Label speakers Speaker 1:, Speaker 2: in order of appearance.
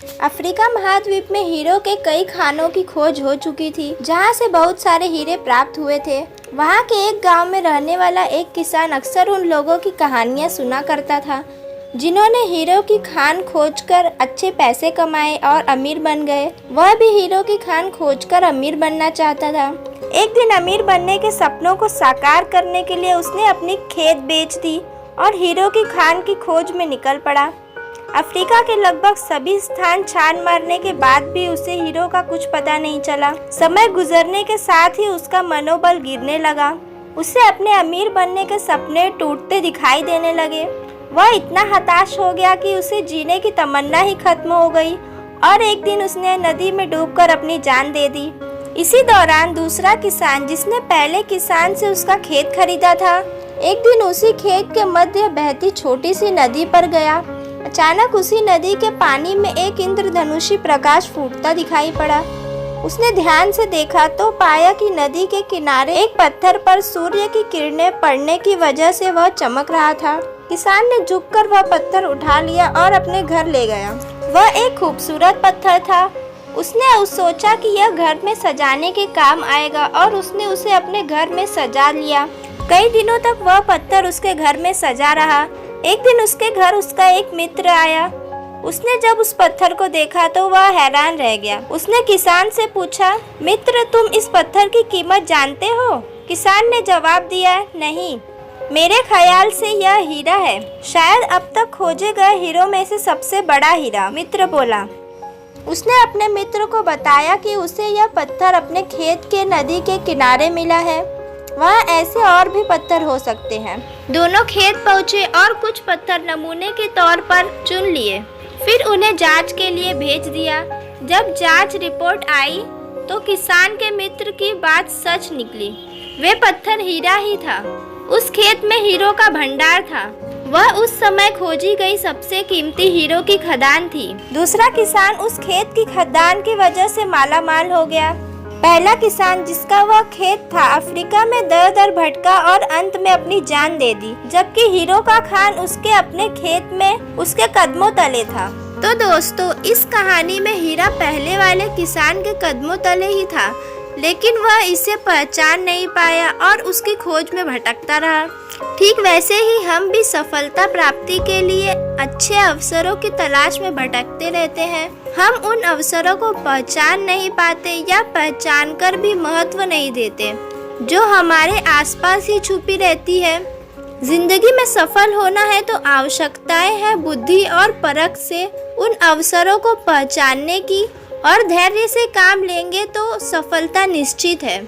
Speaker 1: Africa महाद्वीप में hero के कई खानों की खोज हो चुकी थी, जहां से बहुत सारे हीरे प्राप्त हुए थे। वहां के एक गांव में रहने वाला एक किसान अक्सर उन लोगों की कहानियां सुना करता था, जिन्होंने हीरो की खान खोजकर अच्छे पैसे कमाए और अमीर बन गए। वह भी हीरो की खान खोजकर अमीर बनना चाहता था। एक दिन अमीर बनने के सपनों को साकार करने के लिए उसने अपनी खेत बेच दी और हीरो की खान की खोज में निकल पड़ा। अफ्रीका के लगभग सभी स्थान छान मारने के बाद भी उसे हीरो का कुछ पता नहीं चला। समय गुजरने के साथ ही उसका मनोबल गिरने लगा। उसे अपने अमीर बनने के सपने टूटते दिखाई देने लगे। वह इतना हताश हो गया कि उसे जीने की तमन्ना ही खत्म हो गई और एक दिन उसने नदी में डूबकर अपनी जान दे दी। इसी दौरान दूसरा किसान, जिसने पहले किसान से उसका खेत खरीदा था, एक दिन उसी खेत के मध्य बहती छोटी सी नदी पर गया। अचानक उसी नदी के पानी में एक इंद्रधनुषी प्रकाश फूटता दिखाई पड़ा। उसने ध्यान से देखा तो पाया कि नदी के किनारे एक पत्थर पर सूर्य की किरणें पड़ने की वजह से वह चमक रहा था। किसान ने झुककर वह पत्थर उठा लिया और अपने घर ले गया। वह एक खूबसूरत पत्थर था। उसने सोचा कि यह घर में सजाने के काम आएगा और उसने उसे अपने घर में सजा लिया। कई दिनों तक वह पत्थर उसके घर में सजा रहा। एक दिन उसके घर उसका एक मित्र आया। उसने जब उस पत्थर को देखा तो वह हैरान रह गया। उसने किसान से पूछा, मित्र, तुम इस पत्थर की कीमत जानते हो? किसान ने जवाब दिया, नहीं, मेरे ख्याल से यह हीरा है, शायद अब तक खोजे गए हीरों में से सबसे बड़ा हीरा, मित्र बोला। उसने अपने मित्र को बताया कि उसे यह पत्थर अपने खेत के नदी के किनारे मिला है। वहाँ ऐसे और भी पत्थर हो सकते हैं। दोनों खेत पहुँचे और कुछ पत्थर नमूने के तौर पर चुन लिए। फिर उन्हें जांच के लिए भेज दिया। जब जांच रिपोर्ट आई तो किसान के मित्र की बात सच निकली। वे पत्थर हीरा ही था। उस खेत में हीरो का भंडार था। वह उस समय खोजी गई सबसे कीमती हीरो की खदान थी। दूसरा किसान उस खेत की खदान की वजह से माला माल हो गया। पहला किसान, जिसका वह खेत था, अफ्रीका में दर दर भटका और अंत में अपनी जान दे दी, जबकि हीरो का खान उसके अपने खेत में उसके कदमों तले था। तो दोस्तों, इस कहानी में हीरा पहले वाले किसान के कदमों तले ही था, लेकिन वह इसे पहचान नहीं पाया और उसकी खोज में भटकता रहा। ठीक वैसे ही हम भी सफलता प्राप्ति के लिए अच्छे अवसरों की तलाश में भटकते रहते हैं। हम उन अवसरों को पहचान नहीं पाते या पहचान कर भी महत्व नहीं देते, जो हमारे आसपास ही छुपी रहती है। जिंदगी में सफल होना है तो आवश्यकताएं हैं बुद्धि और परख से उन अवसरों को पहचानने की, और धैर्य से काम लेंगे तो सफलता निश्चित है।